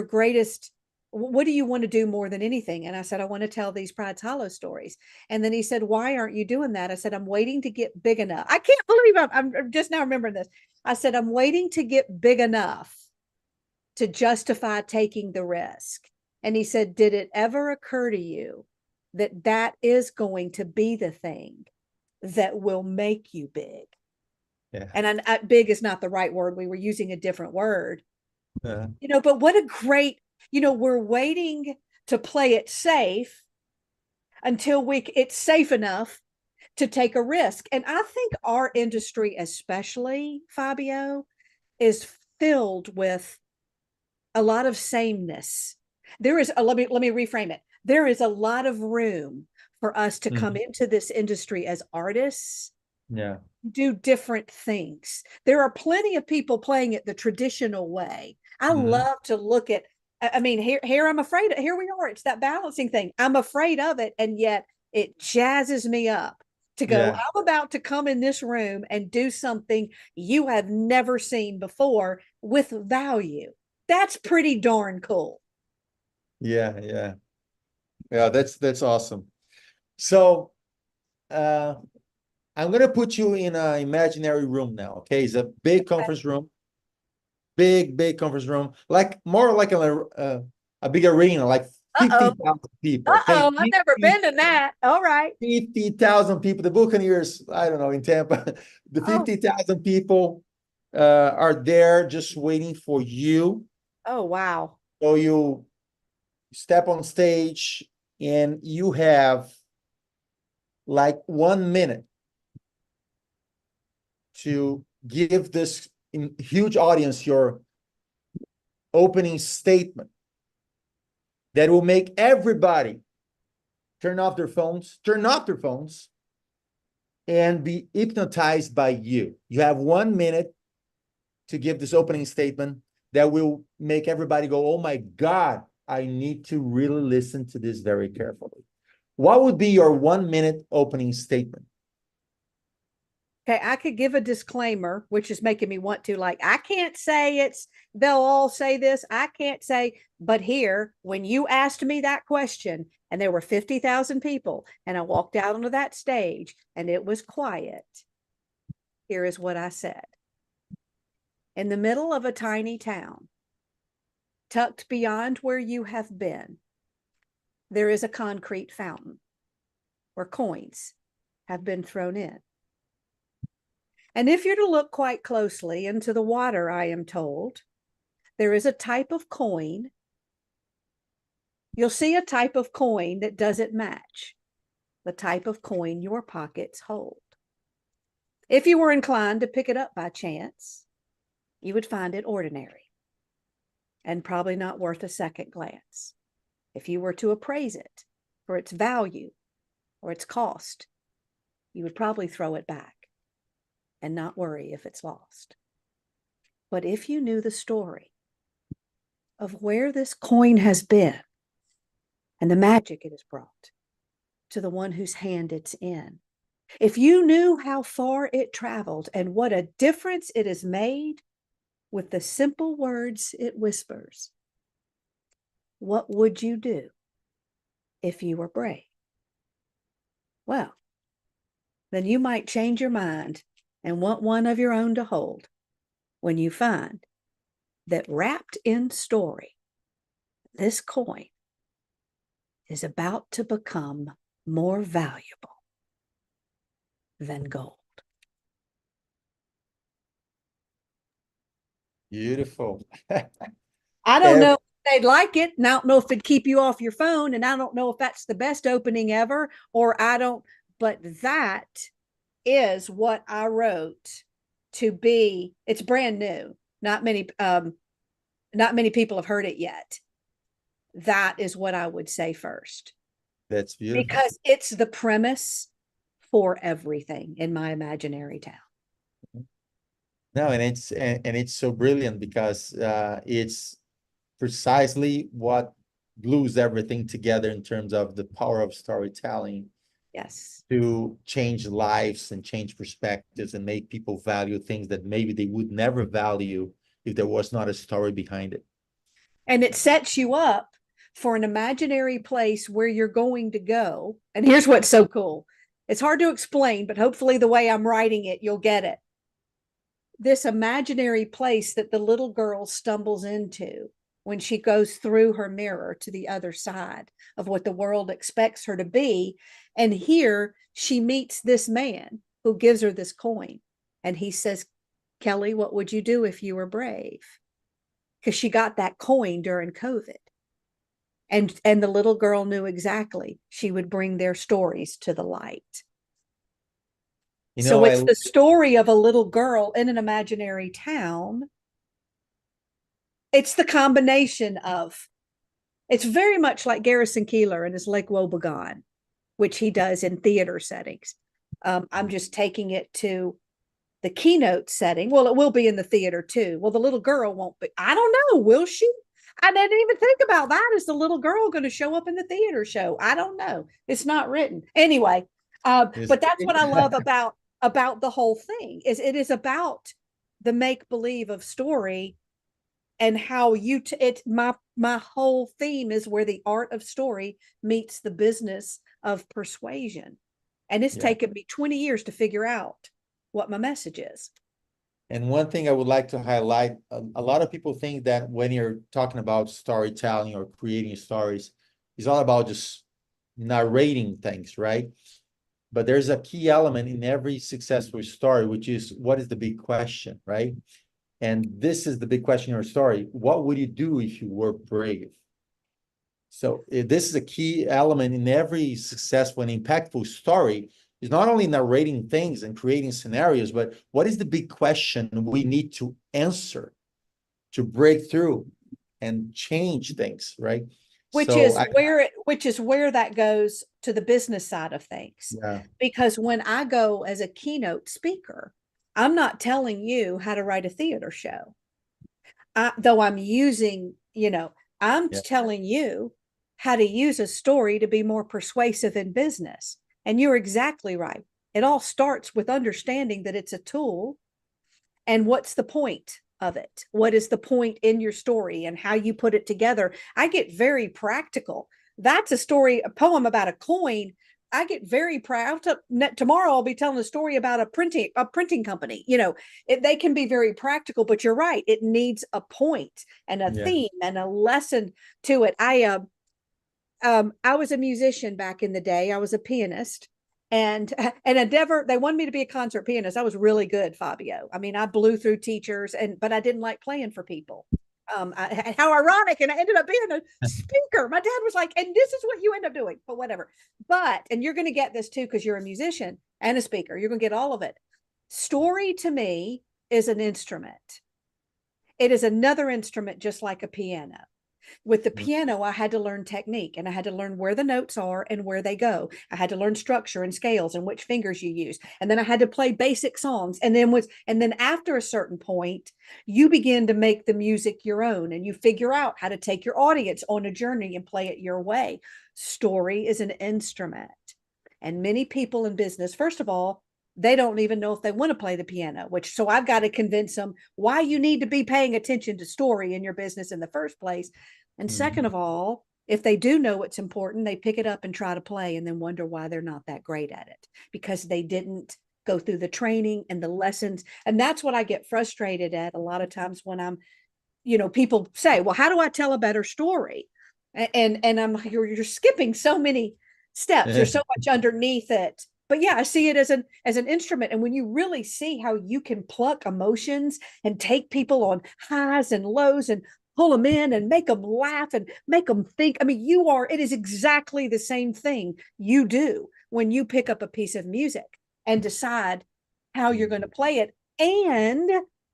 greatest, what do you want to do more than anything? And I said, I want to tell these Pride's Hollow stories. And then he said, why aren't you doing that? I said, I'm waiting to get big enough. I can't believe I'm just now remembering this. I said, I'm waiting to get big enough to justify taking the risk. And he said, did it ever occur to you that that is going to be the thing that will make you big? Yeah. And big is not the right word. We were using a different word. You know, but what a great, you know, we're waiting to play it safe until it's safe enough to take a risk. And I think our industry, especially Fabio, is filled with a lot of sameness. There is let me reframe it. There is a lot of room for us to come into this industry as artists, Yeah. do different things. There are plenty of people playing it the traditional way. I love to look at, I mean, here I'm afraid, here we are. It's that balancing thing. I'm afraid of it. And yet it jazzes me up to go, Yeah. I'm about to come in this room and do something you have never seen before with value. That's pretty darn cool. Yeah. Yeah. Yeah. That's awesome. So I'm gonna put you in an imaginary room now. Okay, it's a big conference room, big conference room, like more like a big arena, like Uh-oh. 50,000 people. Okay, Uh-oh. I've never been in that. All right. 50,000 people. The Buccaneers, I don't know, in Tampa, the Oh, 50,000 people are there just waiting for you. oh, wow. So you step on stage and you have like 1 minute to give this huge audience your opening statement that will make everybody turn off their phones, and be hypnotized by you. You have 1 minute to give this opening statement that will make everybody go, oh my God, I need to really listen to this very carefully. What would be your 1 minute opening statement? Okay, I could give a disclaimer, which is making me want to, like, I can't say they'll all say this. I can't say, but here, when you asked me that question and there were 50,000 people and I walked out onto that stage and it was quiet, here is what I said. In the middle of a tiny town, tucked beyond where you have been, there is a concrete fountain where coins have been thrown in. And if you're to look quite closely into the water, I am told, there is a type of coin. You'll see a type of coin that doesn't match the type of coin your pockets hold. If you were inclined to pick it up by chance, you would find it ordinary and probably not worth a second glance. If you were to appraise it for its value or its cost, you would probably throw it back and not worry if it's lost. But if you knew the story of where this coin has been and the magic it has brought to the one whose hand it's in, if you knew how far it traveled and what a difference it has made with the simple words it whispers, what would you do if you were brave? Well, then you might change your mind and want one of your own to hold when you find that wrapped in story, this coin is about to become more valuable than gold. Beautiful. I don't know if they'd like it, and I don't know if it'd keep you off your phone, and I don't know if that's the best opening ever, or but that is what I wrote to be. It's brand new. Not many people have heard it yet. That is what I would say first. That's beautiful. Because it's the premise for everything in my imaginary town. No, and it's so brilliant because it's precisely what glues everything together in terms of the power of storytelling. Yes. To change lives and change perspectives and make people value things that maybe they would never value if there was not a story behind it. And it sets you up for an imaginary place where you're going to go. And here's what's so cool. It's hard to explain, but hopefully the way I'm writing it, you'll get it. This imaginary place that the little girl stumbles into when she goes through her mirror to the other side of what the world expects her to be. And here she meets this man who gives her this coin. And he says, Kelly, what would you do if you were brave? because she got that coin during COVID. And the little girl knew exactly she would bring their stories to the light. So it's the story of a little girl in an imaginary town. It's the combination of, it's very much like Garrison Keillor and his Lake Wobegon, which he does in theater settings. I'm just taking it to the keynote setting. Well, it will be in the theater too. Well, the little girl won't be. I don't know. Will she? I didn't even think about that. Is the little girl going to show up in the theater show? I don't know. It's not written. Anyway, but that's what I love about the whole thing, is it is about the make-believe of story, and how my whole theme is where the art of story meets the business of persuasion. And it's taken me 20 years to figure out what my message is. And one thing I would like to highlight, a lot of people think that when you're talking about storytelling or creating stories, it's all about just narrating things, right? But there's a key element in every successful story, which is, what is the big question, right? And this is the big question in your story. What would you do if you were brave? So this is a key element in every successful and impactful story. Is not only narrating things and creating scenarios, but what is the big question we need to answer to break through and change things, right? Which is where that goes to the business side of things. Yeah. Because when I go as a keynote speaker, I'm not telling you how to write a theater show. Though I'm using, I'm telling you how to use a story to be more persuasive in business. And you're exactly right. It all starts with understanding that it's a tool, and what's the point of it? What is the point in your story and how you put it together? I get very practical. That's a poem about a coin. I get very proud. Tomorrow I'll be telling a story about a printing company. They can be very practical, but you're right. It needs a point and a theme and a lesson to it. I was a musician back in the day. I was a pianist, and they wanted me to be a concert pianist. I was really good, Fabio. I mean, I blew through teachers, but I didn't like playing for people. How ironic. And I ended up being a speaker. My dad was like, and this is what you end up doing, but whatever. And you're going to get this too, because you're a musician and a speaker. You're going to get all of it. Story to me is an instrument. It is another instrument, just like a piano. With the piano, I had to learn technique, and I had to learn where the notes are and where they go. I had to learn structure and scales and which fingers you use. And then I had to play basic songs. And then after a certain point, you begin to make the music your own, and you figure out how to take your audience on a journey and play it your way. Story is an instrument. And many people in business, first of all, they don't even know if they want to play the piano, so I've got to convince them why you need to be paying attention to story in your business in the first place. And second of all, if they do know what's important, they pick it up and try to play, and then wonder why they're not that great at it, because they didn't go through the training and the lessons. And that's what I get frustrated at a lot of times when I'm, people say, well, how do I tell a better story? And I'm like, you're skipping so many steps. There's so much underneath it. But yeah, I see it as an instrument. And when you really see how you can pluck emotions and take people on highs and lows and pull them in and make them laugh and make them think. I mean, it is exactly the same thing you do when you pick up a piece of music and decide how you're going to play it. And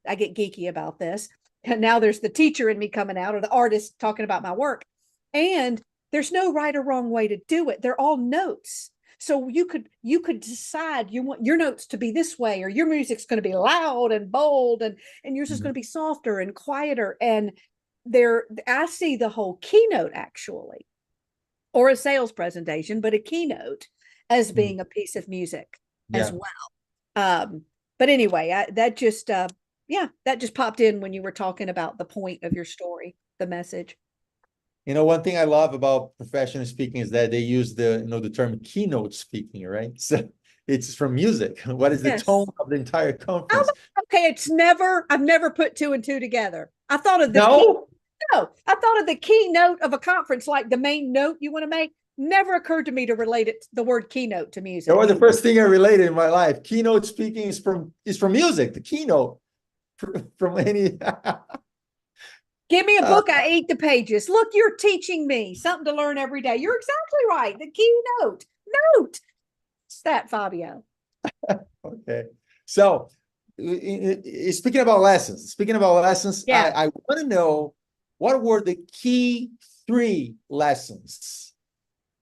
I get geeky about this. And now there's the teacher in me coming out, or the artist talking about my work. And there's no right or wrong way to do it. They're all notes. So you could decide you want your notes to be this way, or your music's going to be loud and bold, and yours is going to be softer and quieter. And I see the whole keynote, actually, or a sales presentation, but a keynote as being a piece of music as well. But anyway, that just popped in when you were talking about the point of your story, the message. One thing I love about professional speaking is that they use the term keynote speaking, right? So it's from music. What is the tone of the entire conference? Okay, I've never put two and two together. I thought of I thought of the keynote of a conference, like the main note you want to make. Never occurred to me to relate the word keynote to music. That was the first thing I related in my life. Keynote speaking is from music. The keynote from any. Give me a Uh, book, I eat the pages. Look, you're teaching me something to learn every day. You're exactly right. The keynote. Note. It's that, Fabio. okay. So, speaking about lessons, Yeah. I want to know what were the key 3 lessons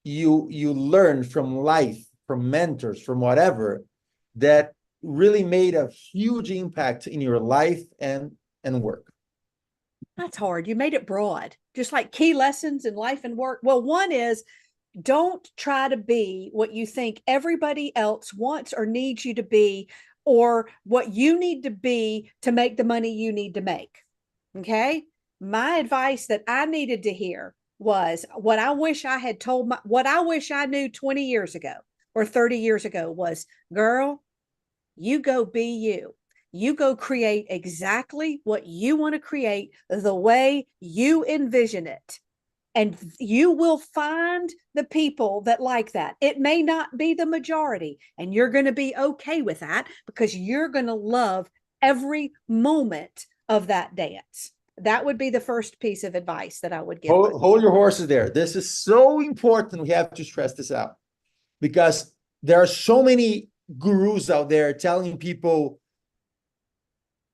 you learned from life, from mentors, from whatever, that really made a huge impact in your life and work. That's hard. You made it broad, just like key lessons in life and work. Well, one is don't try to be what you think everybody else wants or needs you to be, or what you need to be to make the money you need to make. Okay. My advice that I needed to hear was what I wish I had told what I wish I knew 20 years ago or 30 years ago was, girl, you go be you. You go create exactly what you want to create the way you envision it. And you will find the people that like that. It may not be the majority, and you're going to be okay with that because you're going to love every moment of that dance. That would be the first piece of advice that I would give. Hold your horses there. This is so important. We have to stress this out because there are so many gurus out there telling people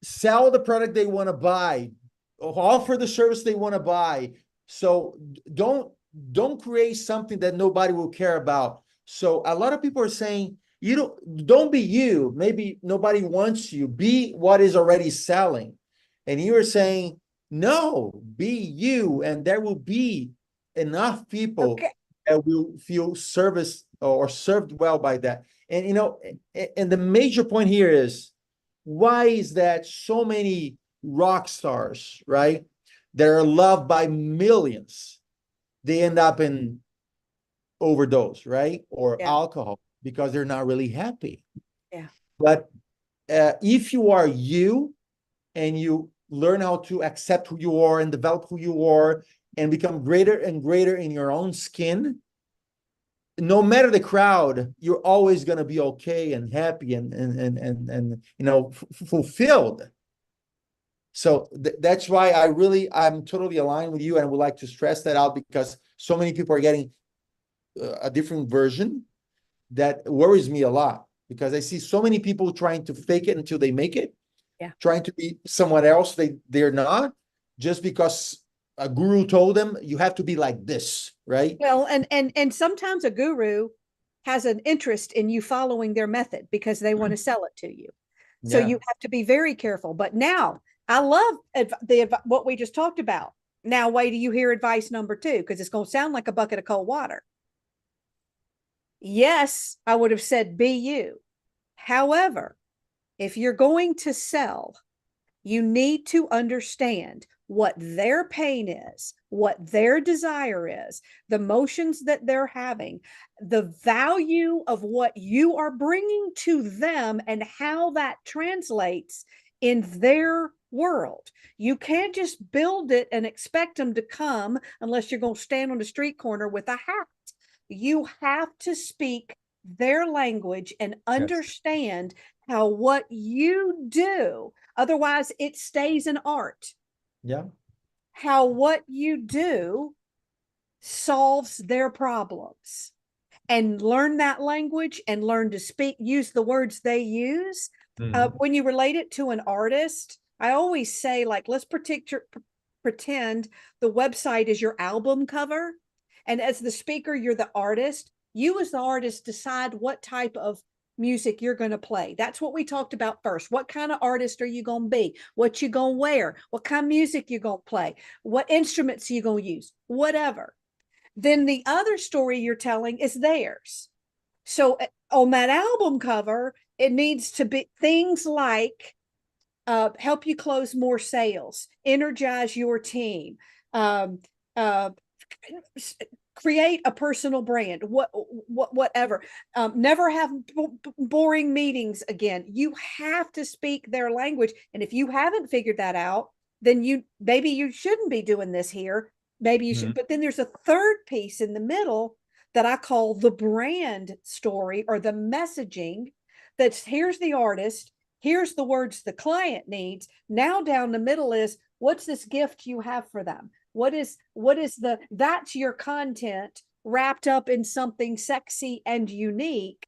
sell the product they want to buy, offer the service they want to buy. So don't create something that nobody will care about. So a lot of people are saying, don't be you. Maybe nobody wants you. Be what is already selling. And you are saying, no, be you. And there will be enough people Okay. that will feel serviced or served well by that. And and the major point here is, why is that so many rock stars, right, that are loved by millions, they end up in overdose, right, or Yeah. alcohol because they're not really happy? Yeah. But if you are you and you learn how to accept who you are and develop who you are and become greater and greater in your own skin, no matter the crowd, you're always going to be okay and happy and fulfilled. So that's why I'm totally aligned with you, and would like to stress that out because so many people are getting a different version that worries me a lot, because I see so many people trying to fake it until they make it, Yeah. trying to be someone else they're not, just because a guru told them you have to be like this, right? Well, and sometimes a guru has an interest in you following their method because they want to sell it to you. So Yeah. you have to be very careful. But now I love what we just talked about. Now, wait till you hear advice number 2, because it's going to sound like a bucket of cold water. Yes, I would have said be you. However, if you're going to sell, you need to understand what their pain is, what their desire is, the emotions that they're having, the value of what you are bringing to them, and how that translates in their world. You can't just build it and expect them to come unless you're going to stand on the street corner with a hat. You have to speak their language and understand how what you do, otherwise it stays an art. Yeah. How what you do solves their problems, and learn that language and learn to use the words they use. When you relate it to an artist, I always say, like, let's pretend the website is your album cover. And as the speaker, you're the artist. You as the artist decide what type of music you're going to play. That's what we talked about first. What kind of artist are you going to be? What you going to wear? What kind of music you going to play? What instruments you going to use? Whatever. Then the other story you're telling is theirs. So on that album cover, it needs to be things like help you close more sales, energize your team, create a personal brand, whatever. Never have boring meetings again. You have to speak their language. And if you haven't figured that out, then maybe you shouldn't be doing this here. Maybe you should. But then there's a third piece in the middle that I call the brand story, or the messaging. That's, here's the artist, here's the words the client needs. Now down the middle is, what's this gift you have for them? What is that's your content wrapped up in something sexy and unique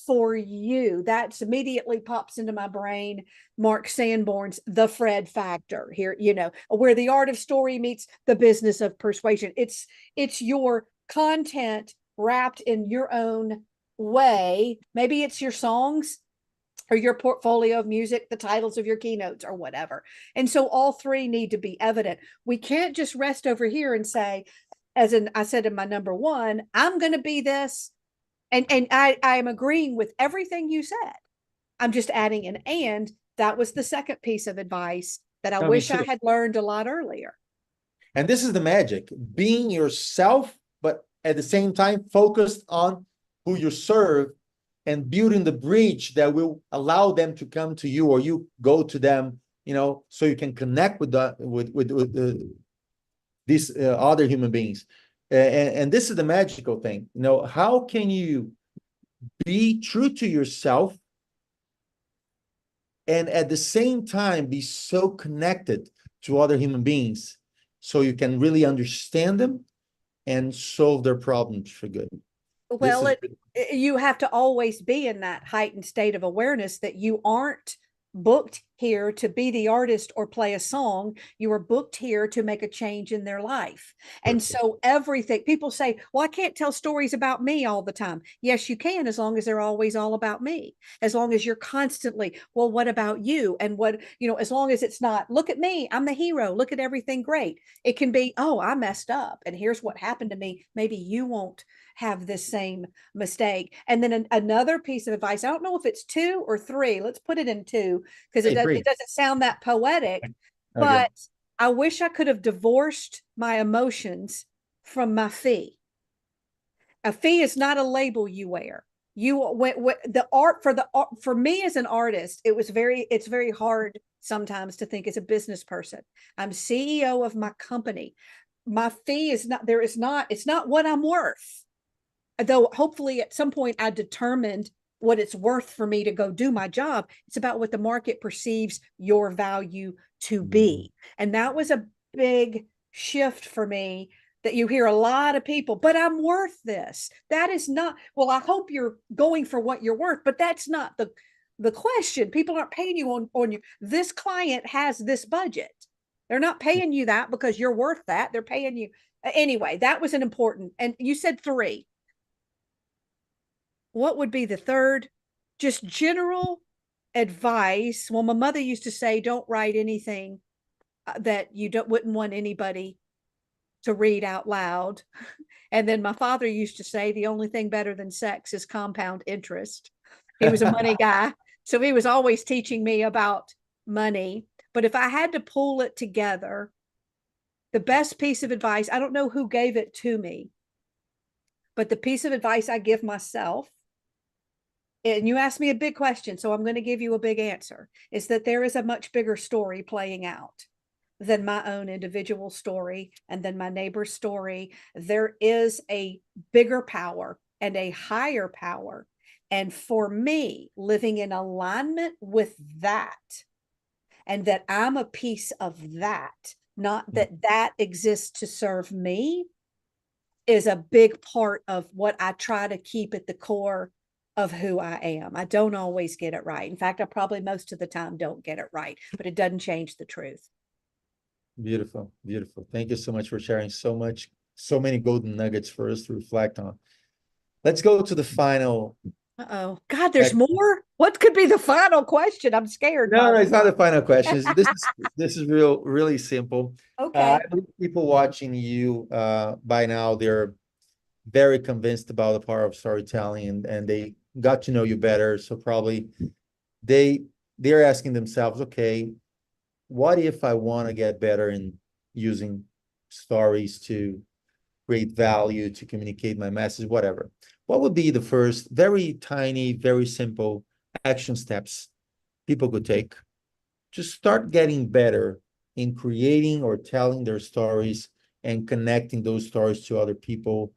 for you. That's immediately pops into my brain. Mark Sanborn's The Fred Factor here, where the art of story meets the business of persuasion. It's your content wrapped in your own way. Maybe it's your songs or your portfolio of music, the titles of your keynotes or whatever. And so all three need to be evident. We can't just rest over here and say, I said in my number one, I'm going to be this. And I am agreeing with everything you said. I'm just adding an and. That was the second piece of advice that I wish I had learned a lot earlier. And this is the magic, being yourself, but at the same time, focused on who you serve and building the bridge that will allow them to come to you, or you go to them, so you can connect with these other human beings. And this is the magical thing. How can you be true to yourself and at the same time be so connected to other human beings so you can really understand them and solve their problems for good? Well, you have to always be in that heightened state of awareness that you aren't booked here to be the artist or play a song. You are booked here to make a change in their life. And so everything, people say, well, I can't tell stories about me all the time. Yes, you can, as long as they're always all about me. As long as you're constantly, well, what about you? And as long as it's not, look at me, I'm the hero, look at everything great. It can be, oh, I messed up and here's what happened to me. Maybe you won't have this same mistake. And then another piece of advice, I don't know if it's 2 or 3, let's put it in 2, because it doesn't sound that poetic, but I wish I could have divorced my emotions from my fee. A fee is not a label you wear. The art for me as an artist, it's very hard sometimes to think as a business person. I'm CEO of my company. My fee is not, it's not what I'm worth. Though hopefully at some point I determined what it's worth for me to go do my job. It's about what the market perceives your value to be. And that was a big shift for me, that you hear a lot of people, but I'm worth this. That is not, well, I hope you're going for what you're worth, but that's not the question. People aren't paying you on you. This client has this budget. They're not paying you that because you're worth that. They're paying you. Anyway, that was an important, and you said 3. What would be the third? Just general advice. Well, my mother used to say, don't write anything that you wouldn't want anybody to read out loud. And then my father used to say, the only thing better than sex is compound interest. He was a money guy. So he was always teaching me about money. But if I had to pull it together, the best piece of advice, I don't know who gave it to me, but the piece of advice I give myself, and you asked me a big question, so I'm going to give you a big answer, is that there is a much bigger story playing out than my own individual story and then my neighbor's story. There is a bigger power and a higher power. And for me, living in alignment with that, and that I'm a piece of that, not that exists to serve me, is a big part of what I try to keep at the core of who I am. I don't always get it right. In fact, I probably most of the time don't get it right, but it doesn't change the truth. Beautiful, beautiful. Thank you so much for sharing so many golden nuggets for us to reflect on. Let's go to the final. Uh-oh. God, there's more? What could be the final question? I'm scared. No, it's not the final question. This is really simple. Okay. People watching you by now, they're very convinced about the power of storytelling, and they got to know you better. So probably they're asking themselves, okay, what if I want to get better in using stories to create value, to communicate my message, whatever? What would be the first very tiny, very simple action steps people could take to start getting better in creating or telling their stories and connecting those stories to other people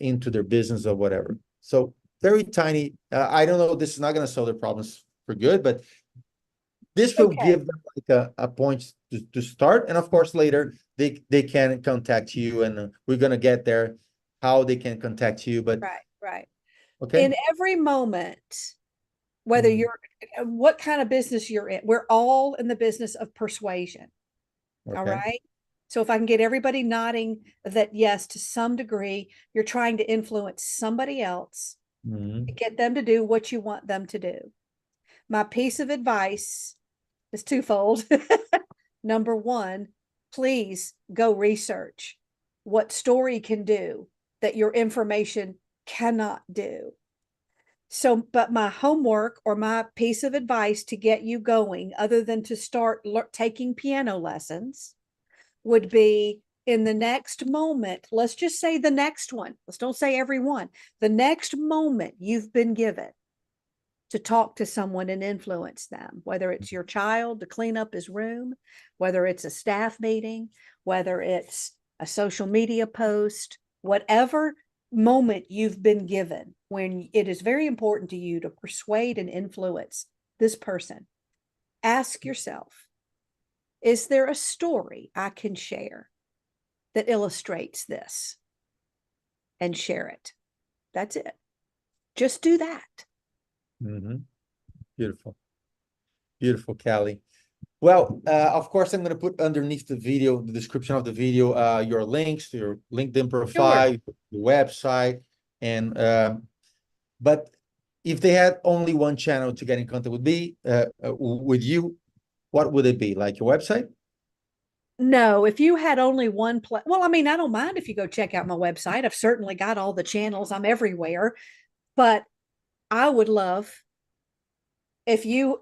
into their business or whatever? So very tiny. I don't know, this is not going to solve their problems for good, but This will Okay. give them like a point to start. And of course, later they can contact you, and we're going to get there, how they can contact you. But Right, right. okay. In every moment, whether Mhm. you're what kind of business you're in, we're all in the business of persuasion. All Okay. right. So if I can get everybody nodding that yes, to some degree, you're trying to influence somebody else to Mhm. get them to do what you want them to do. My piece of advice is twofold. Number one, please go research what story can do that your information cannot do. So, but my homework or my piece of advice to get you going, other than to start taking piano lessons, would be in the next moment. Let's just say the next one. Let's don't say every one. The next moment you've been given to talk to someone and influence them, whether it's your child to clean up his room, whether it's a staff meeting, whether it's a social media post, whatever moment you've been given when it is very important to you to persuade and influence this person, ask yourself, is there a story I can share that illustrates this? And share it. That's it. Just do that. Mhm. Beautiful. Beautiful, Callie. Well, of course, I'm going to put underneath the video, the description of the video, your links to your LinkedIn Sure. profile, the website, and but if they had only one channel to get in contact with you, what would it be? Like your website? No, if you had only one well, I mean, I don't mind if you go check out my website. I've certainly got all the channels. I'm everywhere. But I would love if you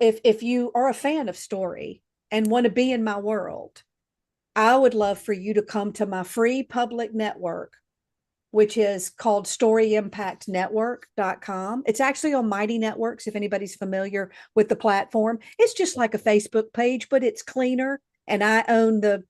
are a fan of story and want to be in my world, I would love for you to come to my free public network, which is called storyimpactnetwork.com. It's actually on Mighty Networks, if anybody's familiar with the platform. It's just like a Facebook page, but it's cleaner. And I own the,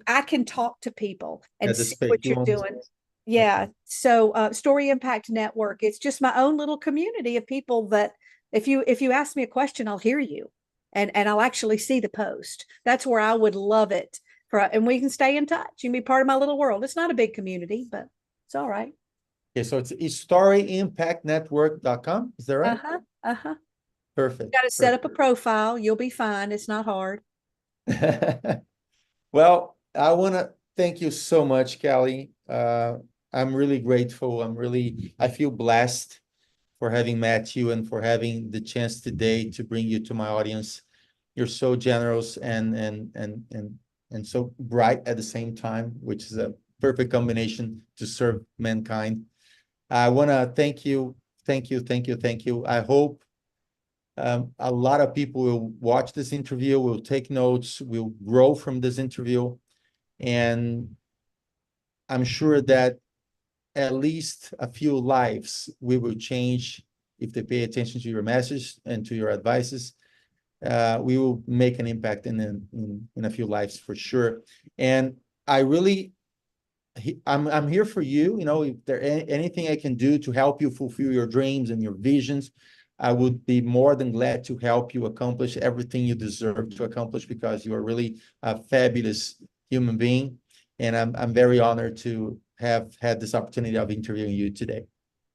I can talk to people Yeah, and the see space what you you're want. doing. Yeah. Okay. So Story Impact Network, it's just my own little community of people that if you ask me a question, I'll hear you and I'll actually see the post. That's where I would love it and we can stay in touch. You can be part of my little world. It's not a big community, but it's all right. Okay, so it's storyimpactnetwork.com. Is that right? Uh-huh. Uh-huh. Perfect. Got to set up a Perfect. profile. You'll be fine. It's not hard. Well, I want to thank you so much, Callie. I'm really grateful. I feel blessed for having met you and for having the chance today to bring you to my audience. You're so generous and so bright at the same time, which is a perfect combination to serve mankind. I want to thank you, thank you, thank you, thank you. I hope a lot of people will watch this interview, will take notes, will grow from this interview, and I'm sure that at least a few lives we will change if they pay attention to your message and to your advices. We will make an impact in a few lives for sure. And I really, I'm here for you. You know, if there anything I can do to help you fulfill your dreams and your visions, I would be more than glad to help you accomplish everything you deserve to accomplish, because you are really a fabulous human being. And I'm very honored to have had this opportunity of interviewing you today.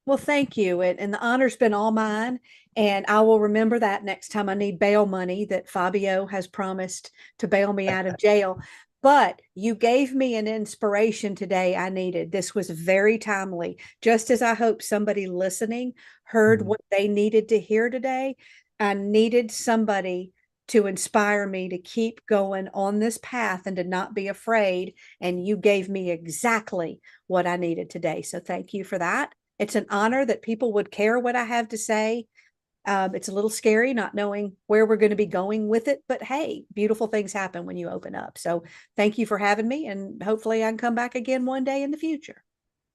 Well, thank you. And the honor's been all mine. And I will remember that next time I need bail money that Fabio has promised to bail me out of jail. But you gave me an inspiration today I needed. This was very timely. Just as I hope somebody listening heard Mhm. what they needed to hear today, I needed somebody to inspire me to keep going on this path and to not be afraid. And you gave me exactly what I needed today. So thank you for that. It's an honor that people would care what I have to say. It's a little scary not knowing where we're going to be going with it, but hey, beautiful things happen when you open up. So thank you for having me, and hopefully I can come back again one day in the future.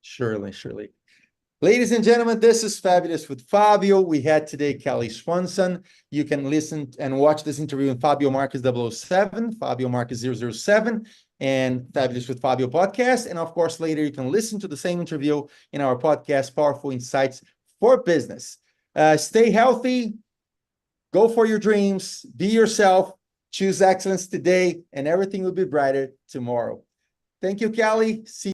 Surely, surely. Ladies and gentlemen, this is Fabulous with Fabio. We had today Kelly Swanson. You can listen and watch this interview in Fabio Marques 007, Fabio Marques 007, and Fabulous with Fabio podcast. And of course, later you can listen to the same interview in our podcast, Powerful Insights for Business. Stay healthy, Go for your dreams, be yourself, choose excellence today, and everything will be brighter tomorrow. Thank you, Callie. See